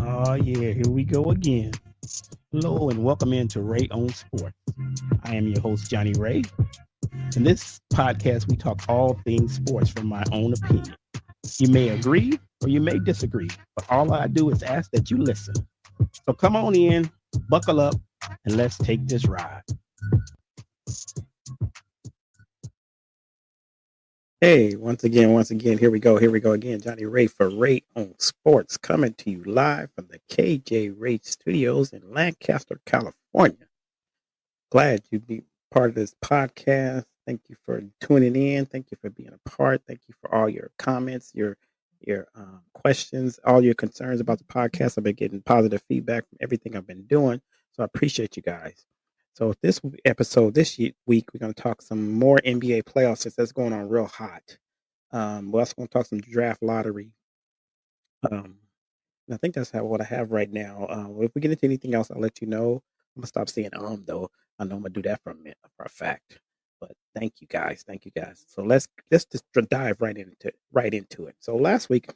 Oh, yeah, here we go again. Hello, and welcome into Ray on Sports. I am your host, Johnny Ray. In this podcast, we talk all things sports from my own opinion. You may agree or you may disagree, but all I do is ask that you listen. So come on in, buckle up, and let's take this ride. Hey, once again, here we go again. Johnny Ray for Ray on Sports, coming to you live from the KJ Ray Studios in Lancaster, California. Glad you be part of this podcast. Thank you for tuning in. Thank you for being a part. Thank you for all your comments, your questions, all your concerns about the podcast. I've been getting positive feedback from everything I've been doing, so I appreciate you guys. So this week, we're going to talk some more NBA playoffs since that's going on real hot. We're also going to talk some draft lottery. Um, and I think that's what I have right now. If we get into anything else, I'll let you know. I'm gonna stop saying though. I know I'm gonna do that for a minute, for a fact. But thank you guys, thank you guys. So let's just dive right into it. So last week,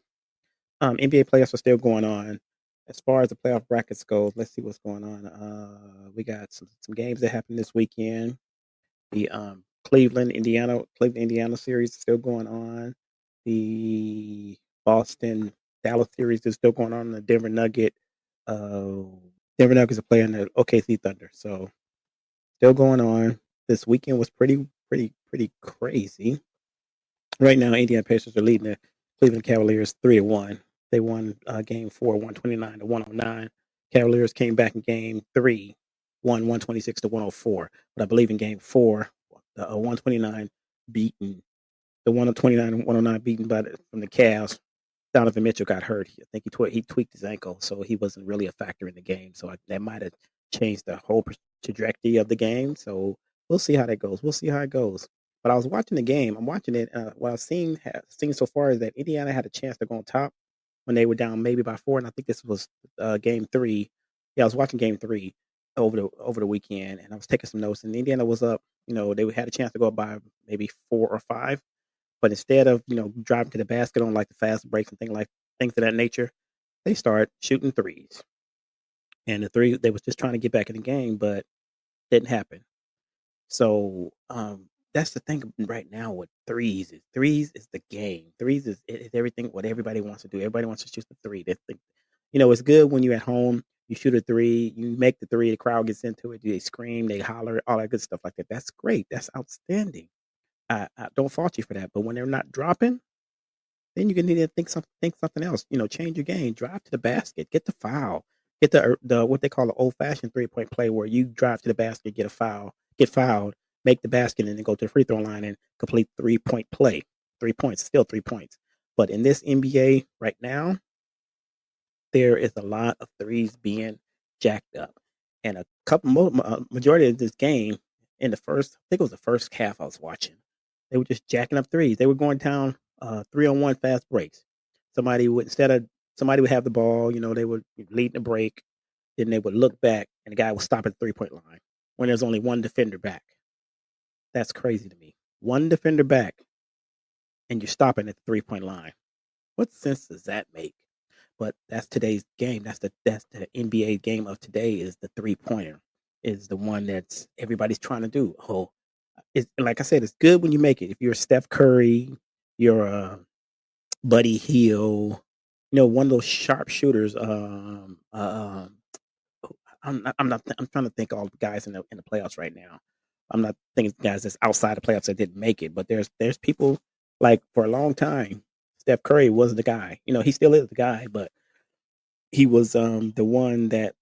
NBA playoffs are still going on. As far as the playoff brackets go, let's see what's going on. We got some games that happened this weekend. The Cleveland Indiana series is still going on. The Boston Dallas series is still going on. The uh, Denver Nuggets are playing the OKC Thunder, so still going on. This weekend was pretty crazy. Right now, Indiana Pacers are leading the Cleveland Cavaliers 3-1. They won Game 4, 129-109. Cavaliers came back in Game 3, won 126-104. But I believe in Game 4, the 129 beaten, the 129-109 beaten from the Cavs. Donovan Mitchell got hurt. I think he tweaked his ankle, so he wasn't really a factor in the game. So that might have changed the whole trajectory of the game. So we'll see how that goes. We'll see how it goes. But I was watching the game. I'm watching it. What I've seen so far is that Indiana had a chance to go on top when they were down maybe by 4, and I think this was Game 3. Yeah, I was watching Game 3 over the weekend, and I was taking some notes. And Indiana was up. They had a chance to go up by maybe 4 or 5. But instead of driving to the basket on like the fast breaks and things of that nature, they start shooting threes. And the three they was just trying to get back in the game, but didn't happen. So that's the thing right now with threes is the game. Threes is everything what everybody wants to do. Everybody wants to shoot the three. It's good when you're at home. You shoot a three, you make the three, the crowd gets into it, they scream, they holler, all that good stuff like that. That's great. That's outstanding. I don't fault you for that. But when they're not dropping, then you need to think something else. Change your game. Drive to the basket. Get the foul. Get the what they call the old fashioned 3-point play, where you drive to the basket, get a foul, get fouled, make the basket, and then go to the free throw line and complete 3-point play. 3 points, still 3 points. But in this NBA right now, there is a lot of threes being jacked up, and a majority of this game in the first, I think it was the first half I was watching, they were just jacking up threes. They were going down 3-on-1 fast breaks. Somebody would have the ball, they would lead the break, then they would look back, and the guy would stop at the 3-point line when there's only one defender back. That's crazy to me. One defender back, and you're stopping at the 3-point line. What sense does that make? But that's today's game. That's the NBA game of today. Is the 3-pointer is the one that's everybody's trying to do. Oh, it's like I said, it's good when you make it. If you're Steph Curry, you're Buddy Hield, one of those sharp shooters. I'm trying to think of all the guys in the playoffs right now. I'm not thinking guys that's outside the playoffs that didn't make it, but there's people like for a long time. Steph Curry was the guy. He still is the guy, but he was the one that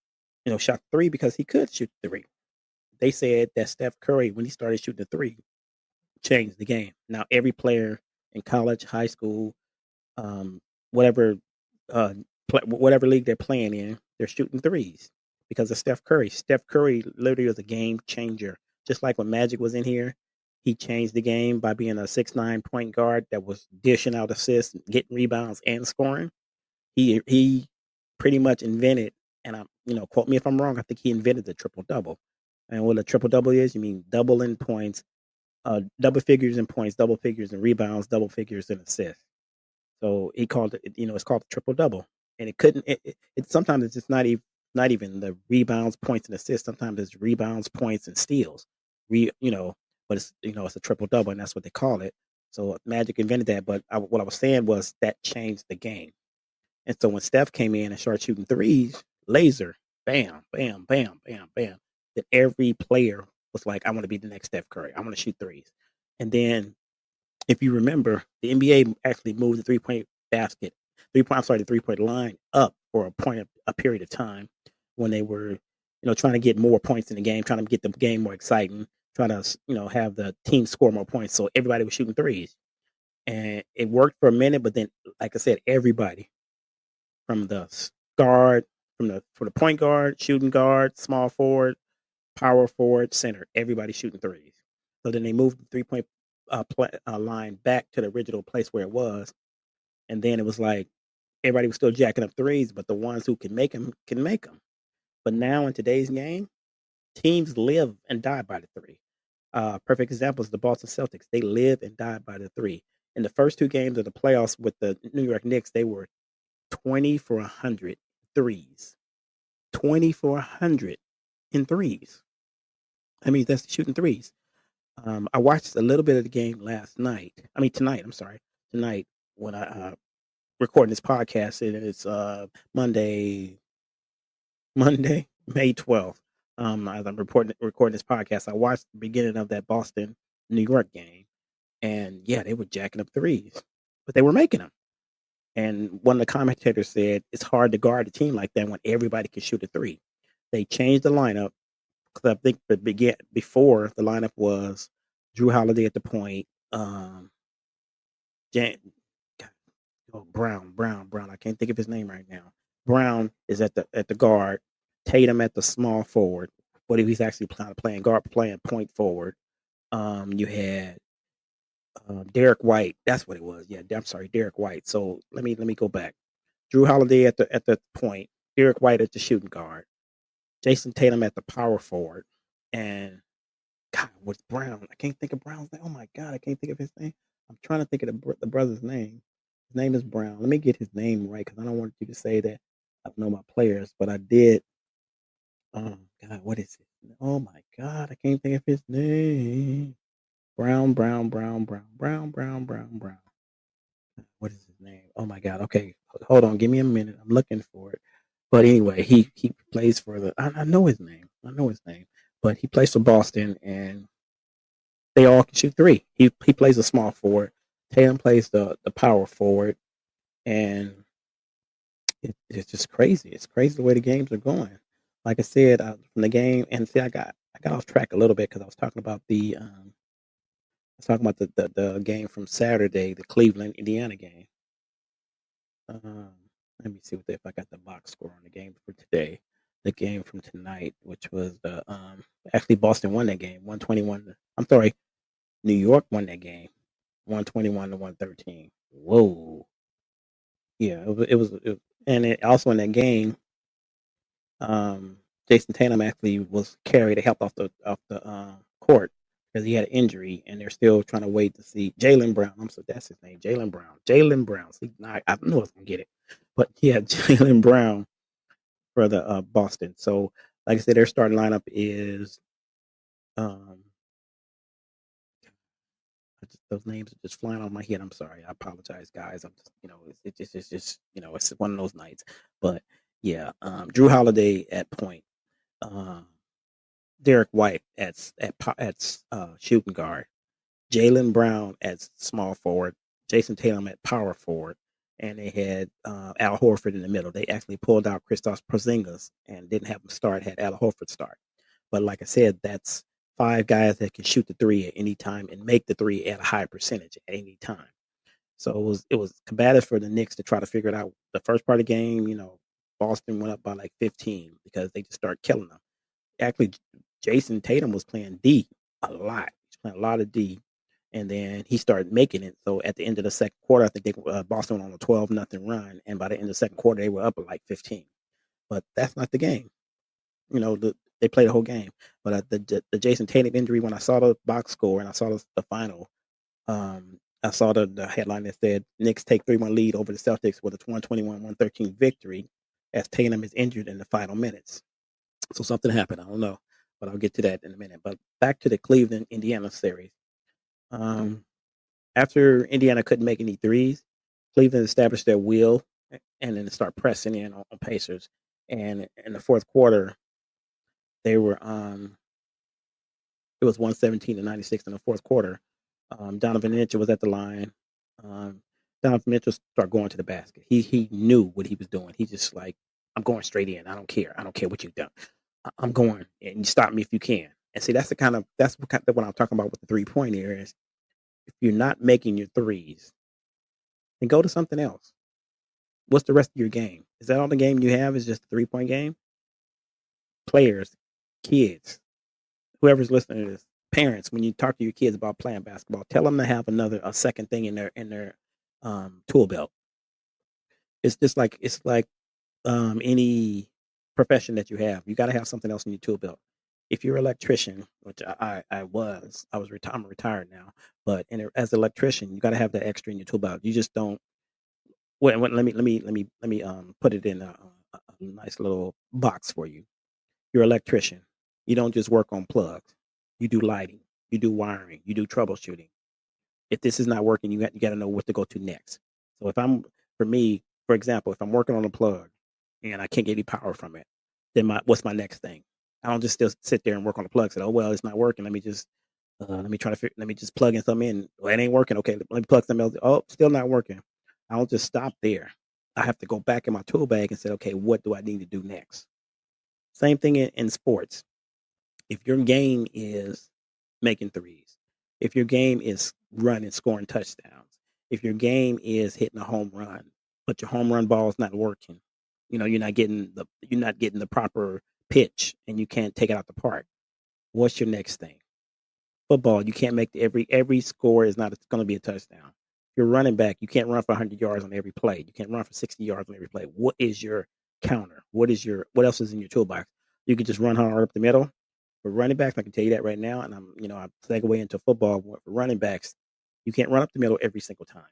shot three because he could shoot three. They said that Steph Curry, when he started shooting the three, changed the game. Now every player in college, high school, um, whatever whatever league they're playing in, they're shooting threes because of Steph Curry. Steph Curry literally was a game changer. Just like when Magic was in here, he changed the game by being a 6'9" point guard that was dishing out assists, getting rebounds, and scoring. He pretty much invented, and quote me if I'm wrong. I think he invented the triple double. And what a triple double is, you mean double in points, double figures in points, double figures in rebounds, double figures in assists. So he called it, it's called the triple double. and it couldn't. Sometimes it's just not even the rebounds, points, and assists. Sometimes it's rebounds, points, and steals. But it's a triple double, and that's what they call it. So Magic invented that. But what I was saying was that changed the game. And so when Steph came in and started shooting threes, laser, bam, bam, bam, bam, bam, that every player was like, I want to be the next Steph Curry. I want to shoot threes. And then if you remember, the NBA actually moved the 3-point basket, the 3-point line up for a period of time when they were, trying to get more points in the game, trying to get the game more exciting, trying to, have the team score more points. So everybody was shooting threes, and it worked for a minute. But then, like I said, everybody from the guard, from the point guard, shooting guard, small forward, power forward, center, everybody shooting threes. So then they moved the 3-point line back to the original place where it was, and then it was like everybody was still jacking up threes, but the ones who can make them can make them. But now in today's game, teams live and die by the three. Perfect example is the Boston Celtics. They live and die by the three. In the first two games of the playoffs with the New York Knicks, they were 20 for 100 threes. 20 for 100 in threes. I mean, that's shooting threes. I watched a little bit of the game last night. I mean, tonight. I'm sorry, tonight when I recording this podcast, and it's Monday, May 12th. As I'm recording this podcast, I watched the beginning of that Boston New York game, and yeah, they were jacking up threes, but they were making them. And one of the commentators said it's hard to guard a team like that when everybody can shoot a three. They changed the lineup because I think before the lineup was Drew Holiday at the point, Jan, Brown. I can't think of his name right now. Brown is at the guard, Tatum at the small forward, but he's actually playing guard, playing point forward. You had Derek White. That's what it was. Yeah, I'm sorry, Derek White. So let me go back. Drew Holiday at the point, Derek White at the shooting guard, Jason Tatum at the power forward, and God, what's Brown? I can't think of Brown's name. Oh my God, I can't think of his name. I'm trying to think of the brother's name. His name is Brown. Let me get his name right because I don't want you to say that I know my players, but I did. God, what is it? Oh my God, I can't think of his name. Brown. What is his name? Oh my God. Okay, hold on. Give me a minute. I'm looking for it. But anyway, he plays for the. I know his name. But he plays for Boston, and they all can shoot three. He plays a small forward. Tatum plays the power forward, and it's just crazy. It's crazy the way the games are going. Like I said, from the game, and see, I got off track a little bit because I was talking about the game from Saturday, the Cleveland Indiana game. Um, Let me see if I got the box score on the game for today. The game from tonight, which was the actually Boston won that game, 121. I'm sorry, New York won that game, 121 to 113. Whoa, yeah, and it also in that game, Jason Tatum actually was carried, helped off the court because he had an injury, and they're still trying to wait to see Jaylen Brown. That's his name, Jaylen Brown. Jaylen Brown. See, I know I was gonna get it, but yeah, Jaylen Brown for the Boston. So, like I said, their starting lineup is um, those names are just flying on my head. I'm sorry. I apologize, guys. I'm just, it's just, it's one of those nights. But yeah, Drew Holiday at point, uh, Derek White at shooting guard, Jaylen Brown at small forward, Jason Tatum at power forward, and they had Al Horford in the middle. They actually pulled out Kristaps Porzingis and didn't have him start. Had Al Horford start. But like I said, that's five guys that can shoot the three at any time and make the three at a high percentage at any time. So it was combative for the Knicks to try to figure it out. The first part of the game, Boston went up by like 15 because they just started killing them. Actually, Jason Tatum was playing D a lot. He's playing a lot of D, and then he started making it. So at the end of the second quarter, I think Boston went on a 12-0 run, and by the end of the second quarter, they were up at like 15. But that's not the game. They played the whole game. But the Jason Tatum injury, when I saw the box score and I saw the final, I saw the headline that said Knicks take 3-1 lead over the Celtics with a 121-113 victory as Tatum is injured in the final minutes. So something happened. I don't know, but I'll get to that in a minute. But back to the Cleveland Indiana series. Um, After Indiana couldn't make any threes, Cleveland established their will and then start pressing in on Pacers. And in the fourth quarter, they were it was 117-96 in the fourth quarter. Donovan Mitchell was at the line. Um, Donovan Mitchell started going to the basket. He knew what he was doing. He just like, I'm going straight in. I don't care. I don't care what you've done. I'm going, and you stop me if you can. And see, that's what I'm talking about with the 3-point here is if you're not making your threes, then go to something else. What's the rest of your game? Is that all the game you have? Is just a 3-point game? Players, kids, whoever's listening to this, parents, when you talk to your kids about playing basketball, tell them to have a second thing in their tool belt. It's like any profession that you have. You got to have something else in your tool belt. If you're an electrician, which I'm retired now, but as an electrician, you got to have that extra in your tool belt. You just don't. Let me put it in a nice little box for you. You're an electrician. You don't just work on plugs. You do lighting. You do wiring. You do troubleshooting. If this is not working, you got to know what to go to next. So for me, for example, if I'm working on a plug and I can't get any power from it, then what's my next thing? I don't just still sit there and work on the plug. Say, oh well, it's not working. Let me just plug in something in. Well, it ain't working. Okay, let me plug something else. Oh, still not working. I don't just stop there. I have to go back in my tool bag and say, okay, what do I need to do next? Same thing in sports. If your game is making threes, if your game is running, scoring touchdowns, if your game is hitting a home run, but your home run ball is not working, you're not getting the proper pitch, and you can't take it out the park. What's your next thing? Football, you can't make every score is not going to be a touchdown. You're running back, you can't run for 100 yards on every play. You can't run for 60 yards on every play. What is your counter? What else is in your toolbox? You can just run hard up the middle. For running backs, I can tell you that right now, and I segue into football. For running backs, you can't run up the middle every single time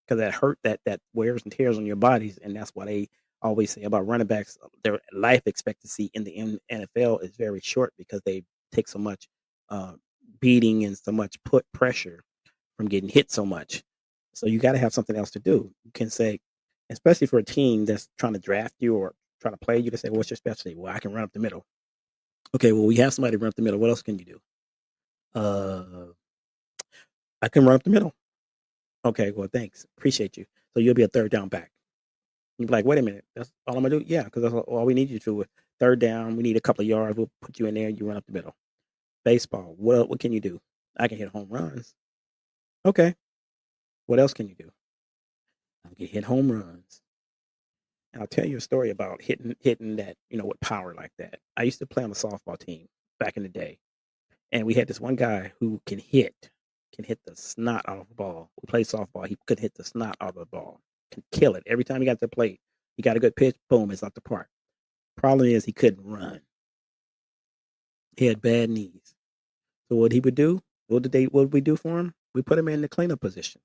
because that wears and tears on your bodies, and that's why they always say about running backs, their life expectancy in the NFL is very short because they take so much uh, beating and so much put pressure from getting hit so much. So you got to have something else to do. You can say, especially for a team that's trying to draft you or trying to play you, to say, "What's your specialty?" Well, I can run up the middle. Okay, well, we have somebody run up the middle. What else can you do? Uh, I can run up the middle. Okay, well, thanks, appreciate you. So you'll be a third down back. You're like, wait a minute, that's all I'm gonna do? Yeah, because that's all we need you to do. Third down, we need a couple of yards. We'll put you in there. You run up the middle. Baseball. What can you do? I can hit home runs. Okay. What else can you do? I can hit home runs. And I'll tell you a story about hitting that, with power like that. I used to play on the softball team back in the day, and we had this one guy who can hit the snot out of the ball. We played softball. He could hit the snot out of the ball, can kill it. Every time he got to the plate, he got a good pitch, boom, it's out the park. Problem is he couldn't run. He had bad knees. So what he would do, what did we do for him? We put him in the cleanup position.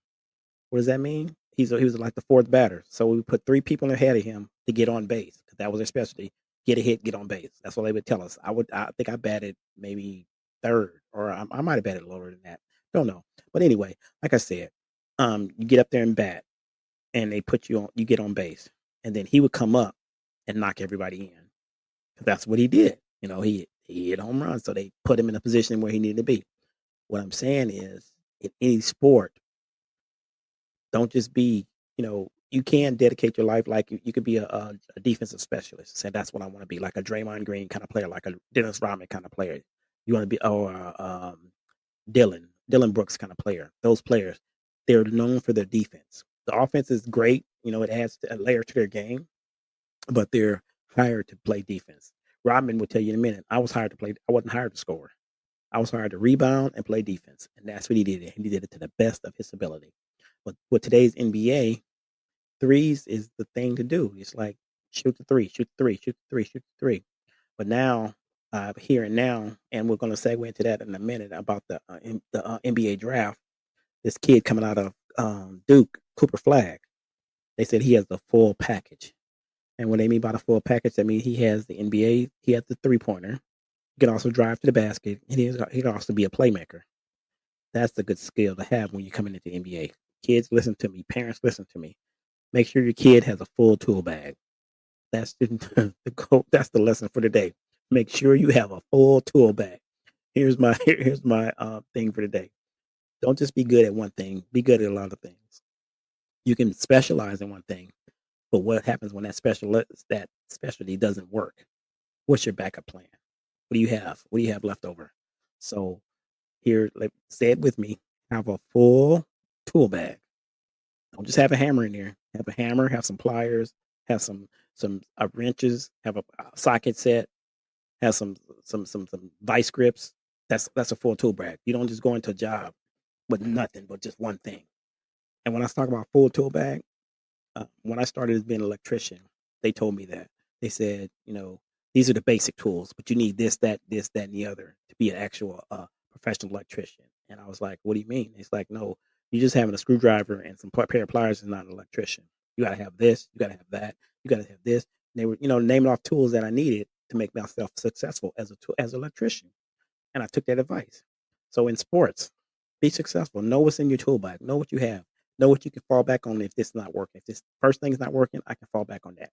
What does that mean? He was like the fourth batter. So we put three people ahead of him to get on base because that was their specialty. Get a hit, get on base. That's what they would tell us. I think I batted maybe third, or I might have batted lower than that. Don't know. But anyway, like I said, you get up there and bat, and they put you on. You get on base, and then he would come up and knock everybody in. 'Cause that's what he did. He hit home runs, so they put him in a position where he needed to be. What I'm saying is, in any sport, don't just be, you can dedicate your life like you could be a defensive specialist. Say that's what I want to be, like a Draymond Green kind of player, like a Dennis Rodman kind of player. You want to be, or Dylan Brooks kind of player. Those players, they're known for their defense. The offense is great. It adds a layer to their game, but they're hired to play defense. Rodman will tell you in a minute. I was hired to play. I wasn't hired to score. I was hired to rebound and play defense, and that's what he did. And he did it to the best of his ability. But with today's NBA, threes is the thing to do. It's like shoot the three, shoot the three, shoot the three, shoot the three. But now, here and now, and we're going to segue into that in a minute about the NBA draft. This kid coming out of Duke, Cooper Flag. They said he has the full package. And what they mean by the full package, that means he has the NBA, he has the 3-pointer. He can also drive to the basket, and he can also be a playmaker. That's a good skill to have when you come into the NBA. Kids, listen to me. Parents, listen to me. Make sure your kid has a full tool bag. That's that's the lesson for today. Make sure you have a full tool bag. Here's my thing for today. Don't just be good at one thing. Be good at a lot of things. You can specialize in one thing, but what happens when that specialty doesn't work? What's your backup plan? What do you have? What do you have left over? So here, say it with me. Have a full tool bag. Don't just have a hammer in there. Have a hammer. Have some pliers. Have some wrenches. Have a socket set. Have some vice grips. That's a full tool bag. You don't just go into a job with nothing but just one thing. And when I talk about full tool bag, when I started as being an electrician, they told me that. They said, these are the basic tools, but you need this, that, and the other to be an actual professional electrician. And I was like, what do you mean? It's like, no, you just having a screwdriver and some pair of pliers is not an electrician. You got to have this, you got to have that, you got to have this. And they were, naming off tools that I needed to make myself successful as an electrician. And I took that advice. So in sports, be successful. Know what's in your tool bag. Know what you have. Know what you can fall back on if this is not working. If this first thing is not working, I can fall back on that.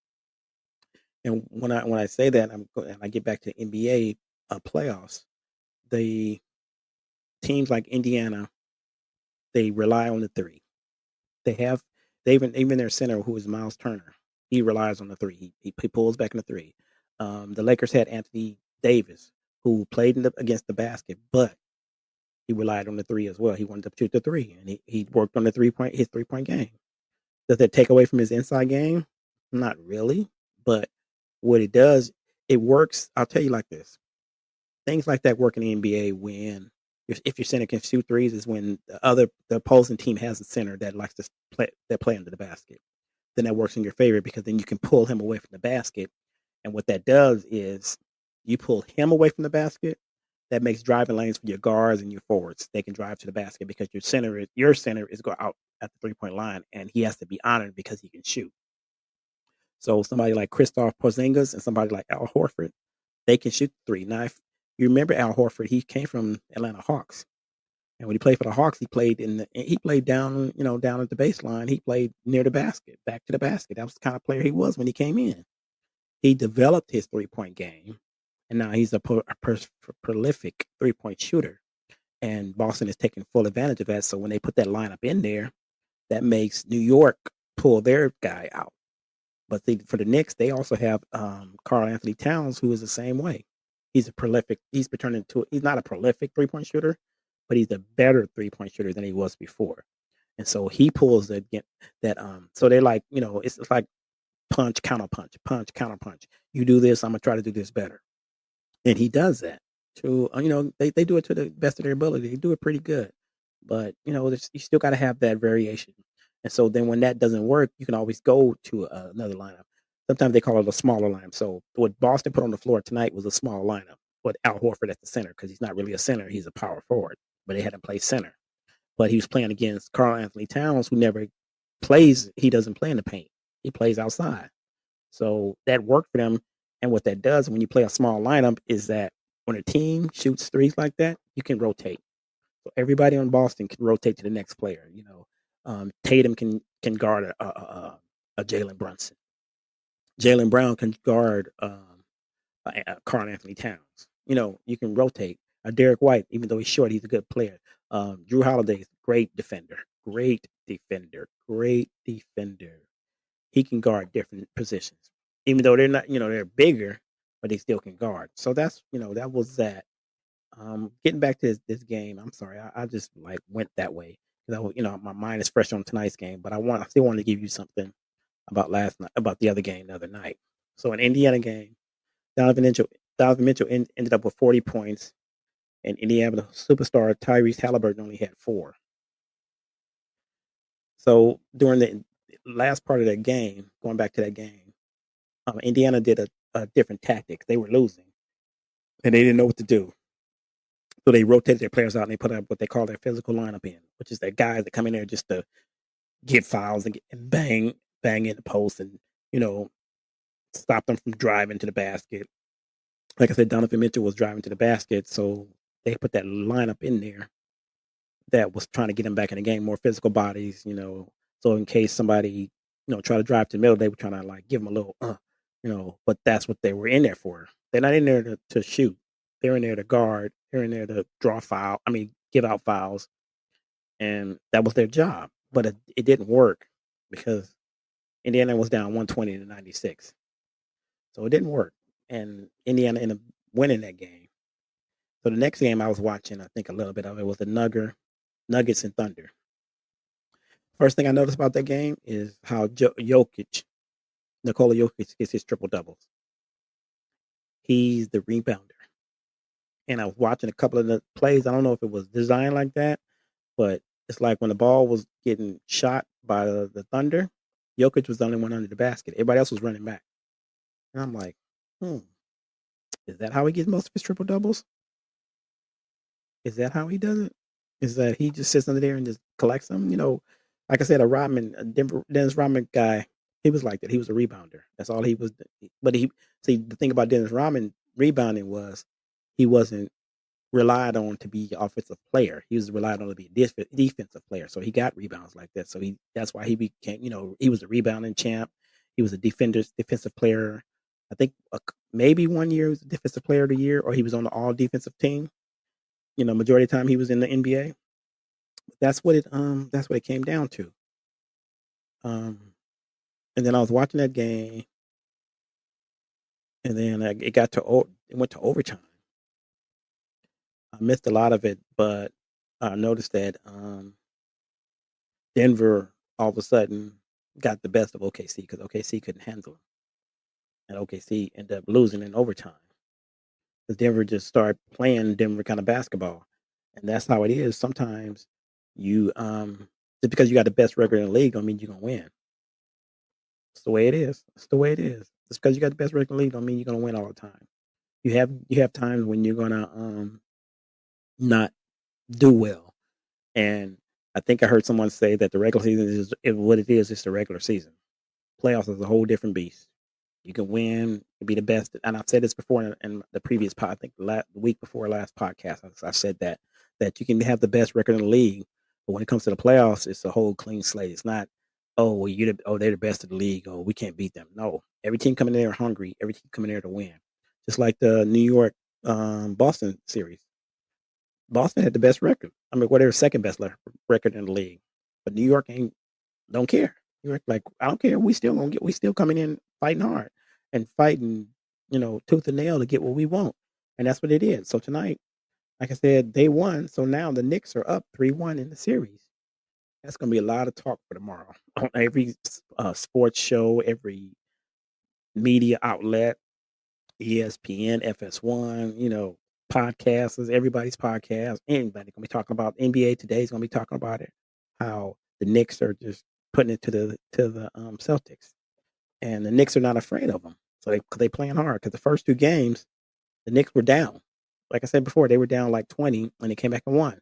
And when I say that, and I get back to NBA playoffs, the teams like Indiana, they rely on the three. Even their center, who is Miles Turner, he relies on the three. He pulls back in the three. The Lakers had Anthony Davis, who played against the basket, but he relied on the three as well. He wanted to shoot the three, and he worked on his 3-point game. Does that take away from his inside game? Not really, but what it does, it works. I'll tell you like this: things like that work in the NBA when if your center can shoot threes is when the opposing team has a center that likes to play under the basket. Then that works in your favor because then you can pull him away from the basket, and what that does is you pull him away from the basket. That makes driving lanes for your guards and your forwards. They can drive to the basket because your center is go out at the 3-point line, and he has to be honored because he can shoot. So somebody like Kristaps Porzingis and somebody like Al Horford, they can shoot three. Now, if you remember Al Horford, he came from Atlanta Hawks, and when he played for the Hawks, he played down, down at the baseline. He played near the basket, back to the basket. That was the kind of player he was when he came in. He developed his 3-point game, and now he's a prolific 3-point shooter. And Boston is taking full advantage of that. So when they put that lineup in there, that makes New York pull their guy out. But for the Knicks, they also have Karl-Anthony Towns, who is the same way. He's he's not a prolific 3-point shooter, but he's a better 3-point shooter than he was before. And so he pulls that, so they're like, it's like punch, counter punch, punch, counter punch. You do this, I'm going to try to do this better. And he does that to, they do it to the best of their ability. They do it pretty good. But, you still got to have that variation. And so then when that doesn't work, you can always go to another lineup. Sometimes they call it a smaller lineup. So what Boston put on the floor tonight was a small lineup with Al Horford at the center because he's not really a center. He's a power forward, but they had him play center. But he was playing against Karl-Anthony Towns, who never plays. He doesn't play in the paint. He plays outside. So that worked for them. And what that does when you play a small lineup is that when a team shoots threes like that, you can rotate. So everybody on Boston can rotate to the next player. Tatum can guard a Jalen Brunson. Jalen Brown can guard Karl-Anthony Towns. You can rotate. Derek White, even though he's short, he's a good player. Drew Holiday is a great defender. Great defender. Great defender. He can guard different positions. Even though they're not, they're bigger, but they still can guard. So that's, that was that. Getting back to this game, I'm sorry, I just went that way because my mind is fresh on tonight's game, but I still want to give you something about last night, about the other night. So in Indiana game, Donovan Mitchell ended up with 40 points, and Indiana superstar Tyrese Halliburton only had 4. So during the last part of that game, going back to that game, Indiana did a different tactic. They were losing, and they didn't know what to do. So they rotated their players out and they put up what they call their physical lineup in, which is their guys that come in there just to get fouls and bang in the post and, you know, stop them from driving to the basket. Like I said, Donovan Mitchell was driving to the basket, so they put that lineup in there that was trying to get him back in the game, more physical bodies, so in case somebody, try to drive to the middle, they were trying to like give him a little, but that's what they were in there for. They're not in there to shoot. They're in there to guard. They're in there to draw foul. I mean, give out fouls, and that was their job. But it didn't work because Indiana was down 120-96, so it didn't work, and Indiana ended up winning that game. So the next game I was watching, I think a little bit of it was the Nuggets and Thunder. First thing I noticed about that game is how Jokic, Nikola Jokic, gets his triple doubles. He's the rebounder, and I was watching a couple of the plays. I don't know if it was designed like that, but it's like when the ball was getting shot by the Thunder, Jokic was the only one under the basket. Everybody else was running back, and I'm like, hmm, is that how he gets most of his triple doubles? Is that how he does it? Is that he just sits under there and just collects them? Like I said, a Dennis Rodman guy, he was like that. He was a rebounder. That's all he was. But the thing about Dennis Rodman rebounding was he wasn't relied on to be an offensive player. He was relied on to be a defensive player. So he got rebounds like that. So that's why he became, he was a rebounding champ. He was a defensive player. I think maybe one year he was a defensive player of the year, or he was on the all defensive team. Majority of the time he was in the NBA. That's what it came down to. Um, and then I was watching that game, and then it went to overtime. I missed a lot of it, but I noticed that Denver all of a sudden got the best of OKC because OKC couldn't handle them, and OKC ended up losing in overtime because Denver just started playing Denver kind of basketball, and that's how it is. Sometimes you just because you got the best record in the league don't mean you're gonna win. It's the way it is. It's the way it is. Just because you got the best record in the league don't mean you're gonna win all the time. You have times when you're gonna not do well. And I think I heard someone say that the regular season is what it is. It's the regular season. Playoffs is a whole different beast. You can win, be the best. And I've said this before in the previous pod. I think the week before last podcast, I said that you can have the best record in the league, but when it comes to the playoffs, it's a whole clean slate. It's not, oh well, they're the best of the league. Oh, we can't beat them. No, every team coming there hungry. Every team coming there to win. Just like the New York Boston series. Boston had the best record. I mean, whatever second best record in the league, but New York ain't don't care. New York like I don't care. We still coming in fighting hard and fighting, tooth and nail to get what we want, and that's what it is. So tonight, like I said, they won. So now the Knicks are up 3-1 in the series. That's gonna be a lot of talk for tomorrow on every sports show, every media outlet, ESPN, FS1, podcasts, everybody's podcast. Anybody gonna be talking about NBA today's gonna be talking about it. How the Knicks are just putting it to the Celtics, and the Knicks are not afraid of them. So they playing hard because the first two games the Knicks were down. Like I said before, they were down like 20 when they came back and won.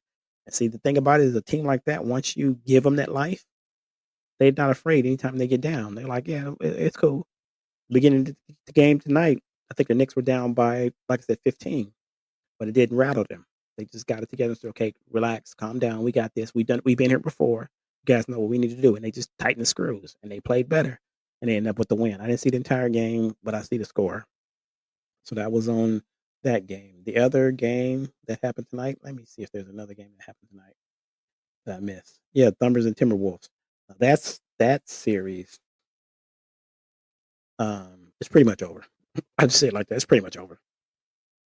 And see, the thing about it is a team like that, once you give them that life, they're not afraid anytime they get down. They're like, yeah, it's cool. Beginning the game tonight, I think the Knicks were down by, like I said, 15, but it didn't rattle them. They just got it together and said, okay, relax, calm down. We got this. We've been here before. You guys know what we need to do. And they just tightened the screws and they played better and they ended up with the win. I didn't see the entire game, but I see the score. So that was on that game. The other game that happened tonight, let me see if there's another game that happened tonight that I missed. Yeah, Thumbers and Timberwolves. That's that series. It's pretty much over. I just say it like that. It's pretty much over.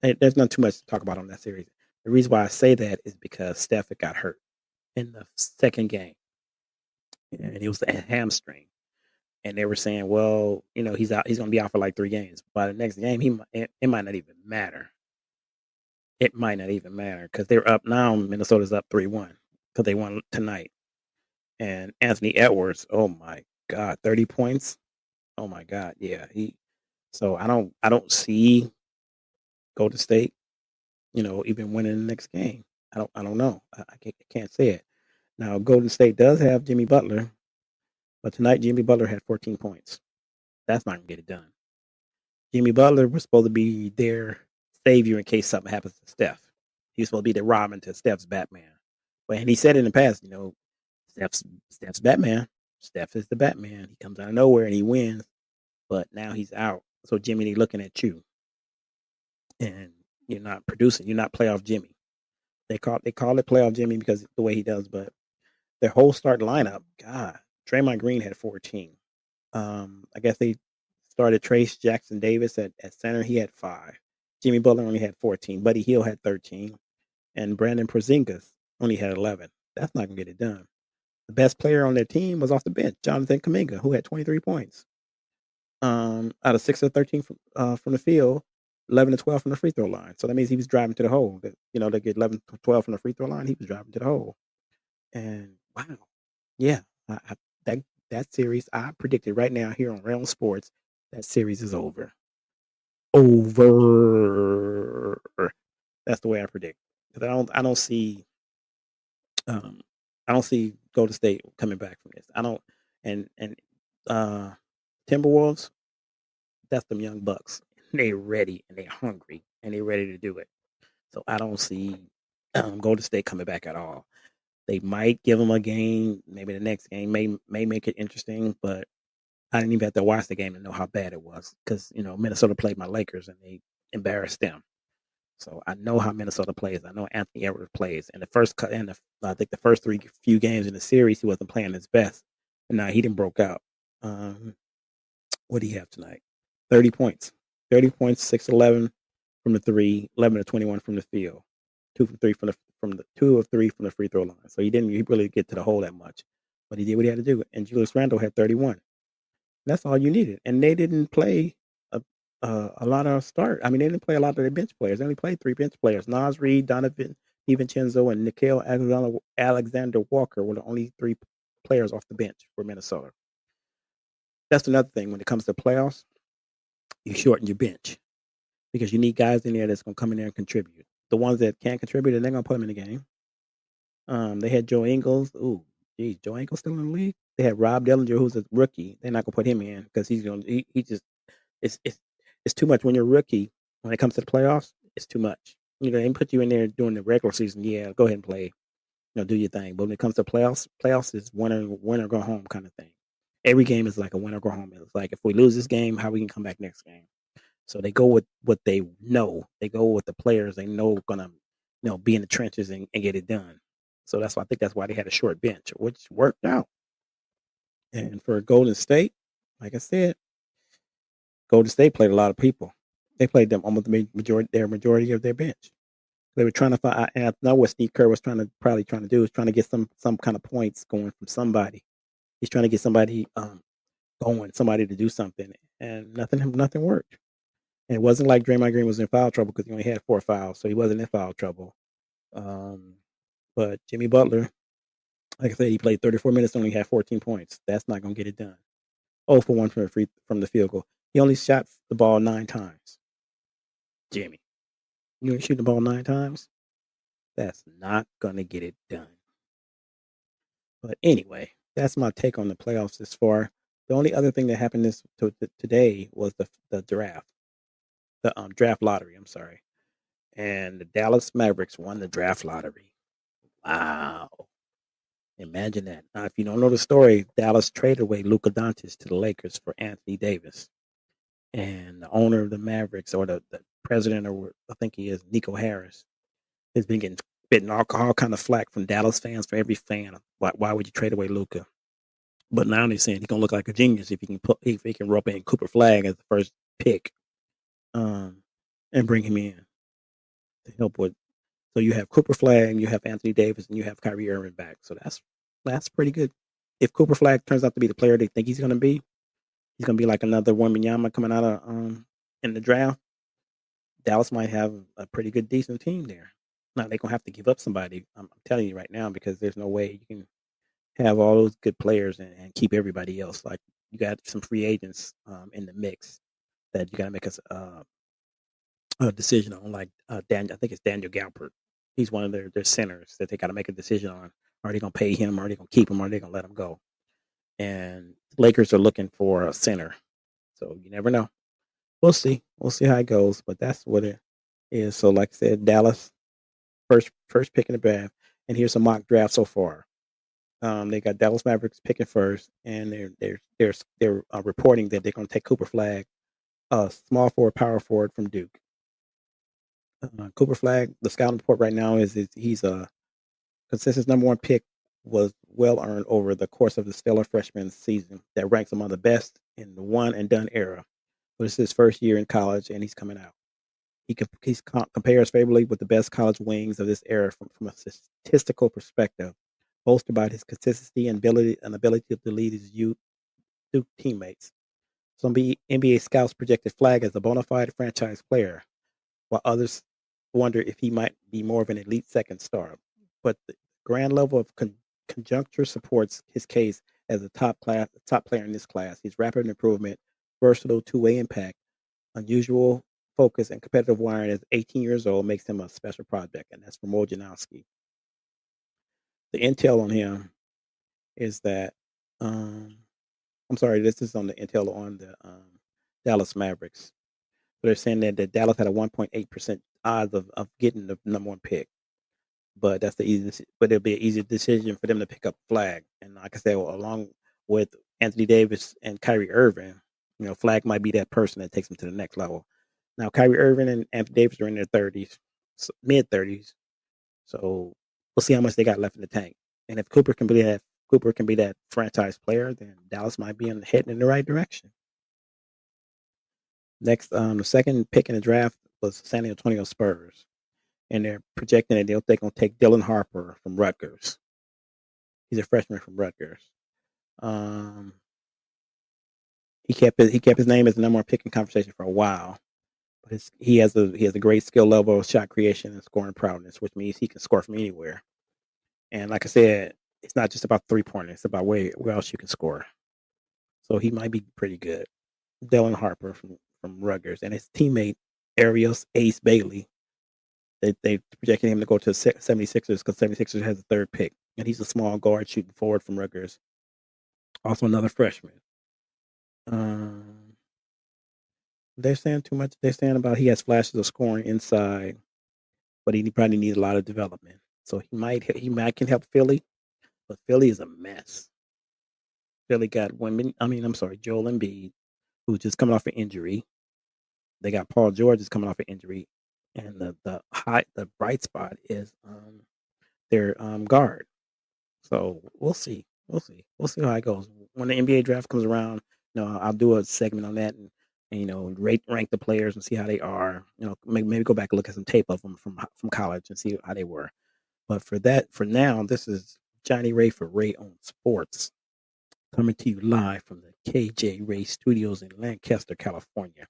There's not too much to talk about on that series. The reason why I say that is because Steph got hurt in the second game, and it was a hamstring. And they were saying, well, he's out. He's going to be out for like 3 games. By the next game, it might not even matter. It might not even matter because they're up now. Minnesota's up 3-1 because they won tonight. And Anthony Edwards, oh my God, 30 points. Oh my God, yeah. So I don't see Golden State, even winning the next game. I don't know. I can't say it. Now Golden State does have Jimmy Butler. But tonight, Jimmy Butler had 14 points. That's not going to get it done. Jimmy Butler was supposed to be their savior in case something happens to Steph. He was supposed to be the Robin to Steph's Batman. But and he said in the past, Steph's Batman. Steph is the Batman. He comes out of nowhere and he wins. But now he's out. So Jimmy, they looking at you, and you're not producing. You're not playoff Jimmy. They call it playoff Jimmy because of the way he does. But their whole start lineup, God, Draymond Green had 14. I guess they started Trace Jackson Davis at center. He had 5. Jimmy Butler only had 14. Buddy Hield had 13. And Brandon Porzingis only had 11. That's not going to get it done. The best player on their team was off the bench, Jonathan Kuminga, who had 23 points. Out of 6 of 13 from the field, 11 to 12 from the free throw line. So that means he was driving to the hole. They get 11 to 12 from the free throw line. He was driving to the hole. And wow, yeah, that that series I predicted right now here on Realm Sports, that series is over. Over. That's the way I predict. Because I don't see Golden State coming back from this. I don't and Timberwolves, that's them young bucks. They ready and they hungry and they ready to do it. So I don't see Golden State coming back at all. They might give them a game. Maybe the next game may make it interesting, but I didn't even have to watch the game to know how bad it was because Minnesota played my Lakers and they embarrassed them. So I know how Minnesota plays. I know Anthony Edwards plays. And I think the first few games in the series, he wasn't playing his best, and now he didn't broke out. What do you have tonight? 30 points. 30 points, 6-11 from the 3, 11 to 21 from the field, 2 from 3 from the 2 of 3 from the free throw line. So he didn't really get to the hole that much, but he did what he had to do. And Julius Randle had 31. That's all you needed. And they didn't play a lot of start. I mean, they didn't play a lot of their bench players. They only played 3 bench players. Naz Reid, Donovan DiVincenzo, and Nickeil Alexander Walker were the only 3 players off the bench for Minnesota. That's another thing when it comes to playoffs. You shorten your bench because you need guys in there that's going to come in there and contribute. The ones that can't contribute, they're going to put them in the game. They had Joe Ingles. Ooh, geez, Joe Ingles still in the league. They had Rob Dellinger, who's a rookie. They're not going to put him in because he's going. He just it's too much when you're a rookie. When it comes to the playoffs, it's too much. They put you in there during the regular season. Yeah, go ahead and play. Do your thing. But when it comes to playoffs is winner go home kind of thing. Every game is like a winner go home. It's like if we lose this game, how we can come back next game. So they go with what they know. They go with the players they know gonna be in the trenches and get it done. So I think that's why they had a short bench, which worked out. And for Golden State, like I said, Golden State played a lot of people. They played them almost the majority of their bench. They were trying to find. And I know what Steve Kerr was probably trying to do is trying to get some kind of points going from somebody. He's trying to get somebody going, somebody to do something, and nothing worked. And it wasn't like Draymond Green was in foul trouble because he only had 4 fouls, so he wasn't in foul trouble. But Jimmy Butler, like I said, he played 34 minutes, only had 14 points. That's not going to get it done. 0 for 1 from the field goal. He only shot the ball 9 times. Jimmy, you only shoot the ball 9 times? That's not going to get it done. But anyway, that's my take on the playoffs this far. The only other thing that happened today was the draft, the draft lottery. I'm sorry, and the Dallas Mavericks won the draft lottery. Wow! Imagine that. Now, if you don't know the story, Dallas traded away Luka Doncic to the Lakers for Anthony Davis, and the owner of the Mavericks, or the president, or I think he is, Nico Harris, has been getting bitten all kind of flack from Dallas fans, for every fan. Why would you trade away Luka? But now they're saying he's gonna look like a genius if he can rope in Cooper Flag as the first pick, and bring him in to help with. So you have Cooper Flag, you have Anthony Davis, and you have Kyrie Irving back. So that's pretty good. If Cooper Flag turns out to be the player they think he's gonna be like another Wembanyama coming out of in the draft. Dallas might have a pretty good, decent team there. Now they're gonna have to give up somebody. I'm telling you right now because there's no way you can have all those good players and keep everybody else. Like you got some free agents in the mix that you got to make a decision on. Like Daniel, I think it's Daniel Galpert. He's one of their centers that they got to make a decision on. Are they going to pay him? Are they going to keep him? Or are they going to let him go? and Lakers are looking for a center. So you never know. We'll see. We'll see how it goes. But that's what it is. So like I said, Dallas first pick in the draft, and here's a mock draft so far. They got Dallas Mavericks picking first, and they're reporting that they're going to take Cooper Flag, a small forward, power forward from Duke. Cooper Flag, the scouting report right now is he's a consensus number one pick, was well earned over the course of the stellar freshman season that ranks among the best in the one and done era. But it's his first year in college, and he's coming out. Compares favorably with the best college wings of this era from a statistical perspective, bolstered by his consistency and ability to lead his youth teammates. Some NBA scouts projected Flag as a bona fide franchise player, while others wonder if he might be more of an elite second star. But the grand level of conjuncture supports his case as a top player in this class. His rapid improvement, versatile two-way impact, unusual focus, and competitive wiring as 18 years old makes him a special project, and that's from Wojnarowski. The intel on him is that, um, I'm sorry, this is on the intel on the Dallas Mavericks. They're saying that Dallas had a 1.8% odds of getting the number one pick, but it'll be an easy decision for them to pick up Flag. And like I said, along with Anthony Davis and Kyrie Irving, Flag might be that person that takes them to the next level. Now, Kyrie Irving and Anthony Davis are in their 30s, mid 30s, so we'll see how much they got left in the tank. And if Cooper can be that franchise player, then Dallas might be heading in the right direction. Next, the second pick in the draft was San Antonio Spurs, and they're projecting that they're going to take Dylan Harper from Rutgers. He's a freshman from Rutgers. Um, he kept his name as the number one pick in conversation for a while, but he has a great skill level, shot creation, and scoring prowess, which means he can score from anywhere. And like I said, it's not just about 3-pointers; it's about where else you can score. So he might be pretty good. Dylan Harper from Rutgers, and his teammate Arios Ace Bailey. They projected him to go to the 76ers because 76ers has the third pick, and he's a small guard shooting forward from Rutgers. Also another freshman. Um, they're saying too much. They're saying about he has flashes of scoring inside, but he probably needs a lot of development. So he might can help Philly, but Philly is a mess. Philly got women. I mean, I'm sorry, Joel Embiid, who's just coming off an injury. They got Paul George is coming off an injury, and the bright spot is their guard. So we'll see. We'll see how it goes. When the NBA draft comes around, I'll do a segment on that and rank the players and see how they are. Maybe go back and look at some tape of them from college and see how they were. But for now, this is Johnny Ray for Ray on Sports, coming to you live from the KJ Ray Studios in Lancaster, California.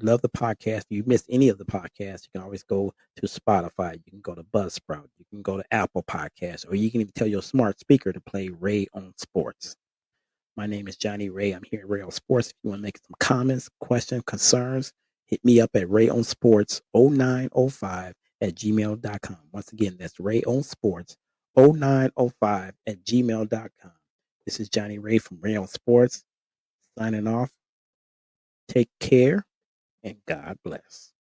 Love the podcast. If you missed any of the podcasts, you can always go to Spotify. You can go to Buzzsprout. You can go to Apple Podcasts, or you can even tell your smart speaker to play Ray on Sports. My name is Johnny Ray. I'm here at Ray on Sports. If you want to make some comments, questions, concerns, hit me up at rayonsports0905 at gmail.com. Once again, that's rayonsports0905 at gmail.com. This is Johnny Ray from Ray on Sports signing off. Take care and God bless.